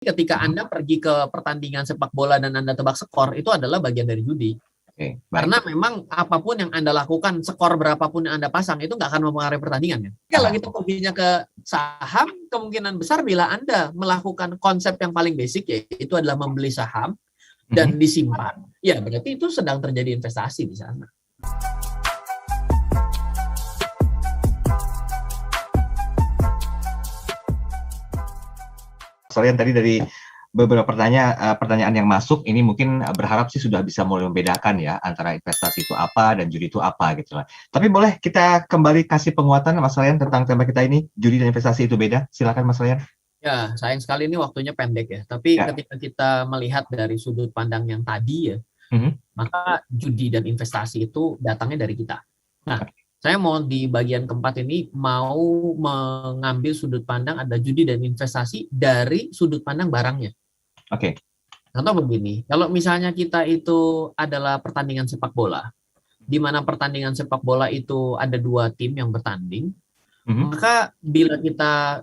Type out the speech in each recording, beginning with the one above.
ketika Anda pergi ke pertandingan sepak bola dan Anda tebak skor, itu adalah bagian dari judi. Oke, baik. Karena memang apapun yang Anda lakukan, skor berapapun yang Anda pasang, itu nggak akan mempengaruhi pertandingan. Kalau kita perginya ke saham, kemungkinan besar bila Anda melakukan konsep yang paling basic, yaitu adalah membeli saham dan disimpan, ya berarti itu sedang terjadi investasi di sana. Soalnya tadi dari beberapa pertanyaan yang masuk, ini mungkin berharap sih sudah bisa mulai membedakan ya antara investasi itu apa dan judi itu apa gitu lah. Tapi boleh kita kembali kasih penguatan Mas Ryan tentang tema kita ini, judi dan investasi itu beda. Silakan Mas Ryan. Ya, sayang sekali ini waktunya pendek ya. Tapi ketika kita melihat dari sudut pandang yang tadi ya, maka judi dan investasi itu datangnya dari kita. Nah, saya mau di bagian keempat ini mau mengambil sudut pandang ada judi dan investasi dari sudut pandang barangnya. Oke. Contoh begini, kalau misalnya kita itu adalah pertandingan sepak bola, di mana pertandingan sepak bola itu ada dua tim yang bertanding, maka bila kita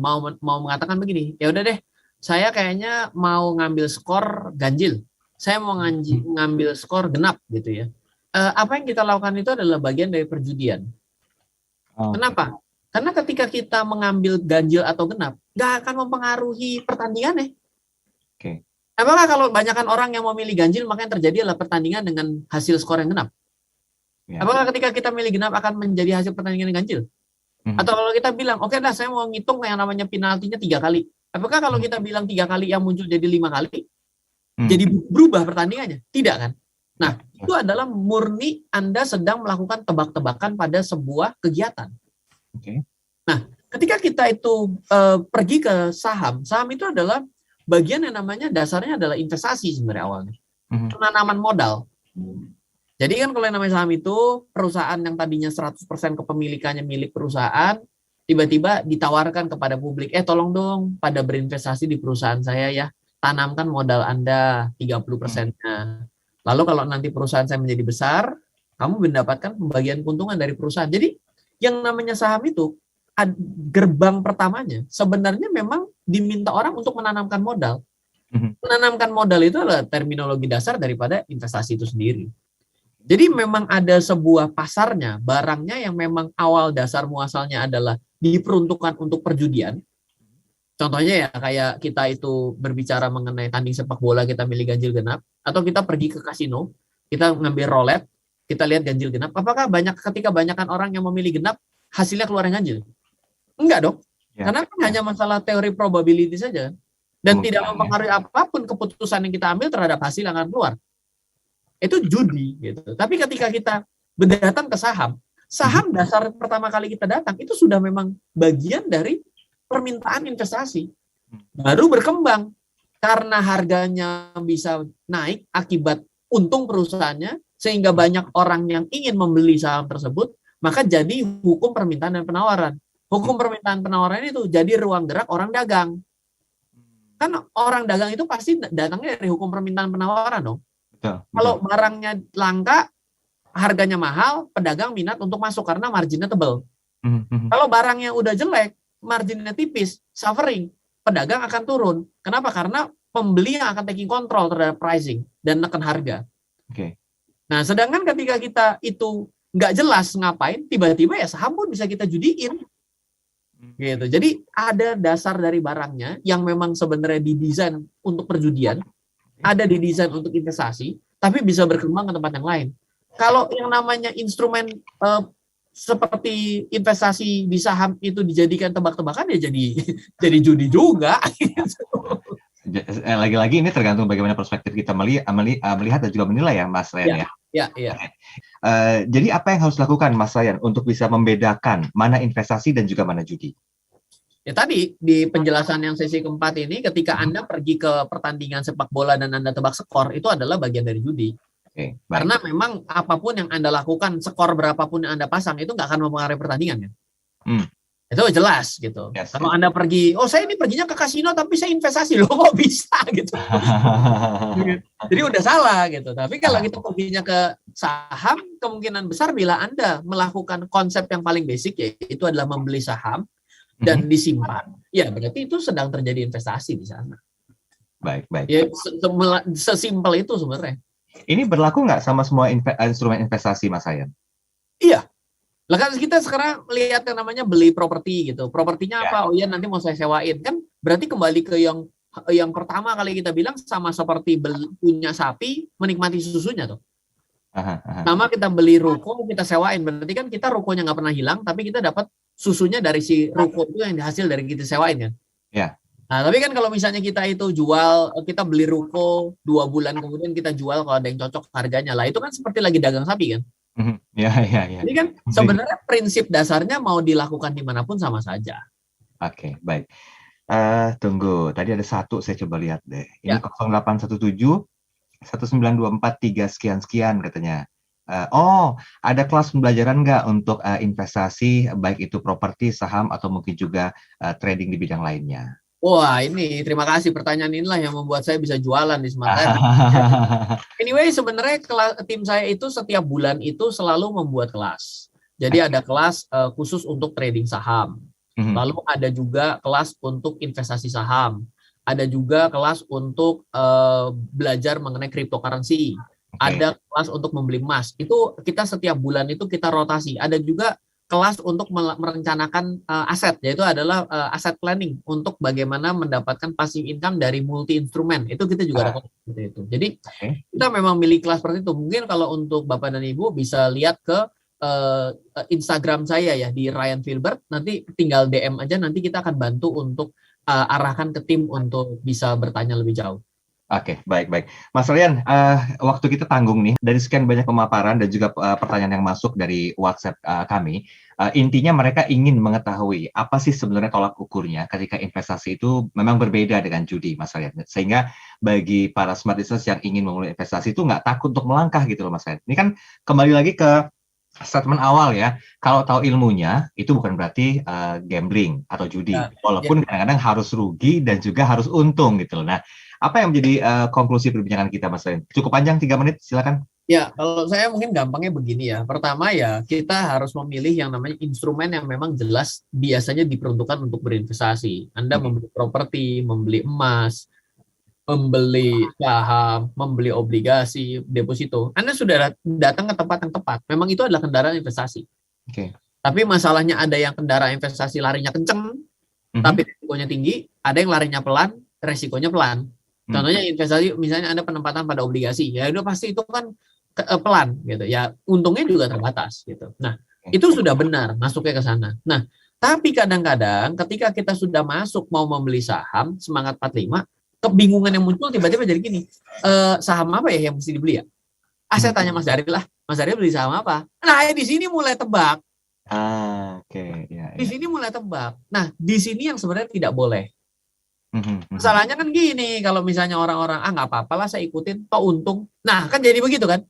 mau mengatakan begini, ya udah deh, saya kayaknya mau ngambil skor ganjil, saya mau ngambil skor genap gitu ya. Apa yang kita lakukan itu adalah bagian dari perjudian. Kenapa? Karena ketika kita mengambil ganjil atau genap, nggak akan mempengaruhi pertandingannya. Oke. Apakah kalau banyakkan orang yang memilih ganjil, maka yang terjadi adalah pertandingan dengan hasil skor yang genap? Ya. Apakah ketika kita milih genap akan menjadi hasil pertandingan yang ganjil? Atau kalau kita bilang, oke dah saya mau ngitung yang namanya penaltinya 3 kali. Apakah kalau kita bilang 3 kali yang muncul jadi 5 kali? Jadi berubah pertandingannya? Tidak kan? Nah, itu adalah murni Anda sedang melakukan tebak-tebakan pada sebuah kegiatan. Okay. Nah, ketika kita itu pergi ke saham, saham itu adalah bagian yang namanya dasarnya adalah investasi sebenarnya awalnya. Penanaman modal. Jadi kan kalau yang namanya saham itu, perusahaan yang tadinya 100% kepemilikannya milik perusahaan, tiba-tiba ditawarkan kepada publik, tolong dong pada berinvestasi di perusahaan saya ya, tanamkan modal Anda 30%-nya. Lalu kalau nanti perusahaan saya menjadi besar, kamu mendapatkan pembagian keuntungan dari perusahaan. Jadi yang namanya saham itu, gerbang pertamanya sebenarnya memang diminta orang untuk menanamkan modal. Menanamkan modal itu adalah terminologi dasar daripada investasi itu sendiri. Jadi memang ada sebuah pasarnya, barangnya yang memang awal dasar muasalnya adalah diperuntukkan untuk perjudian. Contohnya ya kayak kita itu berbicara mengenai tanding sepak bola, kita milih ganjil genap, atau kita pergi ke kasino, kita ngambil roulette, kita lihat ganjil genap. Apakah ketika banyakkan orang yang memilih genap, hasilnya keluar yang ganjil? Enggak dong. Ya. Karena kan hanya masalah teori probability saja. Dan tidak mempengaruhi apapun keputusan yang kita ambil terhadap hasil yang akan keluar. Itu judi gitu. Tapi ketika kita berdatang ke saham, saham dasar pertama kali kita datang itu sudah memang bagian dari permintaan investasi. Baru berkembang karena harganya bisa naik akibat untung perusahaannya sehingga banyak orang yang ingin membeli saham tersebut, maka jadi hukum permintaan dan penawaran. Hukum permintaan penawaran itu jadi ruang gerak orang dagang. Kan orang dagang itu pasti datangnya dari hukum permintaan penawaran dong. Kalau barangnya langka, harganya mahal, pedagang minat untuk masuk karena marginnya tebal. Kalau barangnya udah jelek, marginnya tipis, suffering, pedagang akan turun. Kenapa? Karena pembeli yang akan taking control terhadap pricing dan neken harga. Nah, sedangkan ketika kita itu nggak jelas ngapain, tiba-tiba ya saham pun bisa kita judiin. Gitu. Jadi ada dasar dari barangnya yang memang sebenarnya didesain untuk perjudian, ada didesain untuk investasi, tapi bisa berkembang ke tempat yang lain. Kalau yang namanya instrumen seperti investasi di saham itu dijadikan tebak-tebakan ya jadi judi juga. Lagi-lagi ini tergantung bagaimana perspektif kita melihat dan juga menilai ya Mas Ryan ya. Ya. Jadi apa yang harus dilakukan Mas Ryan untuk bisa membedakan mana investasi dan juga mana judi? Ya tadi di penjelasan yang sesi keempat ini, ketika Anda pergi ke pertandingan sepak bola dan Anda tebak skor, itu adalah bagian dari judi. Karena memang apapun yang Anda lakukan, skor berapapun yang Anda pasang, itu nggak akan mempengaruhi pertandingan. Itu jelas gitu. Kalau Anda pergi, saya ini perginya ke kasino tapi saya investasi, loh kok bisa gitu. Jadi udah salah gitu. Tapi kalau kita perginya ke saham, kemungkinan besar bila Anda melakukan konsep yang paling basic, yaitu adalah membeli saham dan disimpan, ya berarti itu sedang terjadi investasi di sana. Baik, baik. Ya, sesimpel itu sebenarnya. Ini berlaku nggak sama semua instrumen investasi, Mas Sayan? Iya. Lah kan kita sekarang lihat yang namanya beli properti gitu. Propertinya apa? Oh iya nanti mau saya sewain. Kan berarti kembali ke yang pertama kali kita bilang sama seperti punya sapi, menikmati susunya tuh. Sama kita beli ruko, kita sewain. Berarti kan kita rukonya nggak pernah hilang, tapi kita dapat susunya dari si ruko itu yang hasil dari kita sewain kan. Ya. Nah, tapi kan kalau misalnya kita itu jual, kita beli ruko 2 bulan kemudian kita jual kalau ada yang cocok harganya lah, itu kan seperti lagi dagang sapi kan. Ya. Jadi kan sebenarnya prinsip dasarnya mau dilakukan dimanapun sama saja. Oke, baik. Tunggu, tadi ada satu saya coba lihat deh. Ini 0817 19243 sekian katanya. Ada kelas pembelajaran nggak untuk investasi, baik itu properti, saham, atau mungkin juga trading di bidang lainnya? Wah, ini terima kasih, pertanyaan inilah yang membuat saya bisa jualan di Smart Time. Anyway, sebenarnya tim saya itu setiap bulan itu selalu membuat kelas. Jadi ada kelas khusus untuk trading saham. Lalu ada juga kelas untuk investasi saham. Ada juga kelas untuk belajar mengenai cryptocurrency. Ada kelas untuk membeli emas. Itu kita setiap bulan itu kita rotasi. Ada juga kelas untuk merencanakan aset, yaitu adalah aset planning untuk bagaimana mendapatkan passive income dari multi instrumen. Itu kita juga ada kelas seperti itu. Jadi kita memang milih kelas seperti itu. Mungkin kalau untuk Bapak dan Ibu bisa lihat ke Instagram saya ya di Ryan Filbert. Nanti tinggal DM aja. Nanti kita akan bantu untuk arahkan ke tim untuk bisa bertanya lebih jauh. Oke, baik. Mas Ryan, waktu kita tanggung nih, dari sekian banyak pemaparan dan juga pertanyaan yang masuk dari WhatsApp kami, intinya mereka ingin mengetahui apa sih sebenarnya tolak ukurnya ketika investasi itu memang berbeda dengan judi, Mas Ryan. Sehingga bagi para smart listeners yang ingin memulai investasi itu nggak takut untuk melangkah gitu loh, Mas Ryan. Ini kan kembali lagi ke statement awal ya, kalau tahu ilmunya itu bukan berarti gambling atau judi, walaupun kadang-kadang harus rugi dan juga harus untung gitu loh. Nah, apa yang menjadi konklusi perbincangan kita, Mas Ryan? Cukup panjang, 3 menit, silakan. Ya, kalau saya mungkin gampangnya begini ya. Pertama ya, kita harus memilih yang namanya instrumen yang memang jelas biasanya diperuntukkan untuk berinvestasi. Anda membeli properti, membeli emas, membeli saham, membeli obligasi, deposito. Anda sudah datang ke tempat yang tepat. Memang itu adalah kendaraan investasi. Tapi masalahnya ada yang kendaraan investasi larinya kenceng, tapi risikonya tinggi. Ada yang larinya pelan, resikonya pelan. Contohnya investasi, misalnya Anda penempatan pada obligasi, ya udah pasti itu kan pelan gitu. Ya untungnya juga terbatas gitu. Nah, itu sudah benar masuknya ke sana. Nah, tapi kadang-kadang ketika kita sudah masuk mau membeli saham semangat 45, kebingungan yang muncul tiba-tiba jadi gini. Saham apa ya yang mesti dibeli ya? Saya tanya Mas Daryl lah. Mas Daryl beli saham apa? Nah, di sini mulai tebak. Di sini mulai tebak. Nah, di sini yang sebenarnya tidak boleh. Masalahnya kan gini, kalau misalnya orang-orang nggak apa-apa lah saya ikutin, toh untung. Nah kan jadi begitu kan?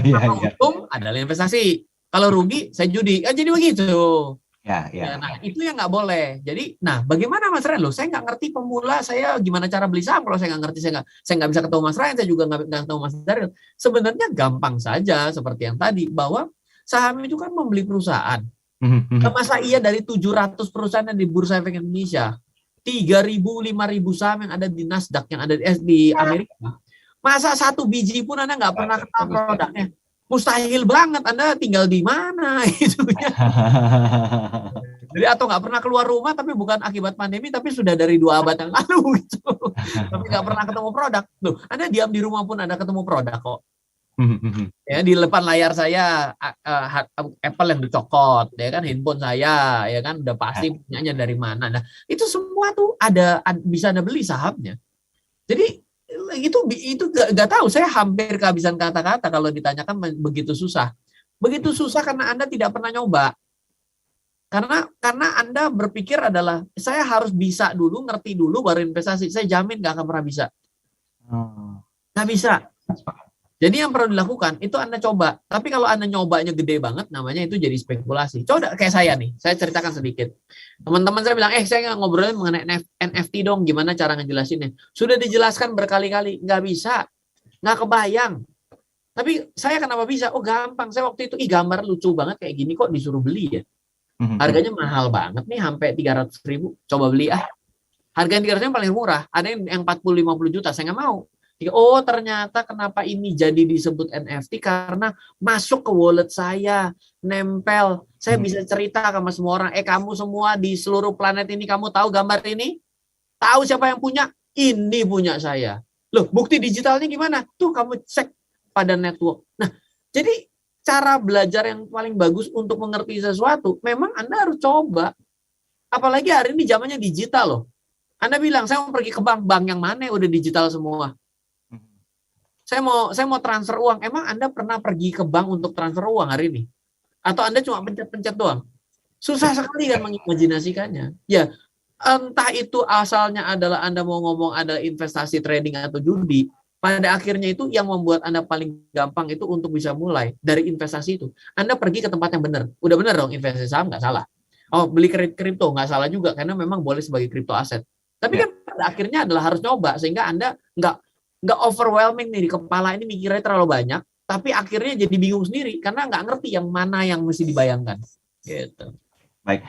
Kalau untung adalah investasi, kalau rugi saya judi, kan jadi begitu. Nah itu yang nggak boleh. Jadi, nah bagaimana Mas Ren? Saya nggak ngerti pemula, saya gimana cara beli saham kalau saya nggak ngerti, saya nggak bisa ketemu Mas Ren, saya juga nggak ketemu Mas Daryl. Sebenarnya gampang saja seperti yang tadi, bahwa saham itu kan membeli perusahaan. Masa iya dari 700 perusahaan yang di Bursa Efek Indonesia, 3.000, 5.000 saham yang ada di Nasdaq, yang ada di Amerika. Masa satu biji pun Anda nggak pernah kenal produknya? Mustahil banget. Anda tinggal di mana itunya. Jadi atau nggak pernah keluar rumah, tapi bukan akibat pandemi, tapi sudah dari 2 abad yang lalu gitu. Tapi nggak pernah ketemu produk. Loh, Anda diam di rumah pun Anda ketemu produk kok. Ya, di depan layar saya Apple yang dicokot, ya kan, handphone saya, ya kan, udah pasti punyanya dari mana. Nah, itu semua tuh bisa Anda beli sahamnya. Jadi itu gak tahu, saya hampir kehabisan kata-kata kalau ditanyakan begitu susah. Begitu susah karena Anda tidak pernah nyoba. Karena Anda berpikir adalah saya harus bisa dulu, ngerti dulu baru investasi. Saya jamin gak akan pernah bisa. Nggak bisa. Jadi yang perlu dilakukan itu Anda coba. Tapi kalau Anda nyobanya gede banget, namanya itu jadi spekulasi. Coba kayak saya nih, saya ceritakan sedikit. Teman-teman saya bilang, saya ngobrolin mengenai NFT dong, gimana cara ngejelasinnya. Sudah dijelaskan berkali-kali, nggak bisa, nggak kebayang. Tapi saya kenapa bisa? Oh gampang, saya waktu itu gambar lucu banget kayak gini kok disuruh beli ya. Harganya mahal banget nih, sampai 300.000. Coba beli ah. Harga yang 300 paling murah. Ada yang 40-50 juta, saya nggak mau. Oh, ternyata kenapa ini jadi disebut NFT, karena masuk ke wallet saya, nempel. Saya bisa cerita sama semua orang, kamu semua di seluruh planet ini, kamu tahu gambar ini? Tahu siapa yang punya? Ini punya saya. Loh, bukti digitalnya gimana? Tuh, kamu cek pada network. Nah, jadi cara belajar yang paling bagus untuk mengerti sesuatu, memang Anda harus coba. Apalagi hari ini zamannya digital loh. Anda bilang, saya mau pergi ke bank yang mana udah digital semua. Saya mau transfer uang. Emang Anda pernah pergi ke bank untuk transfer uang hari ini? Atau Anda cuma pencet-pencet doang? Susah sekali kan mengimajinasikannya. Ya, entah itu asalnya adalah Anda mau ngomong adalah investasi, trading, atau judi, pada akhirnya itu yang membuat Anda paling gampang itu untuk bisa mulai dari investasi itu. Anda pergi ke tempat yang benar. Udah benar dong, investasi saham nggak salah. Oh, beli kripto nggak salah juga, karena memang boleh sebagai kripto aset. Tapi kan pada akhirnya adalah harus nyoba, sehingga Anda nggak overwhelming nih, di kepala ini mikirnya terlalu banyak, tapi akhirnya jadi bingung sendiri karena nggak ngerti yang mana yang mesti dibayangkan. Gitu. Baik.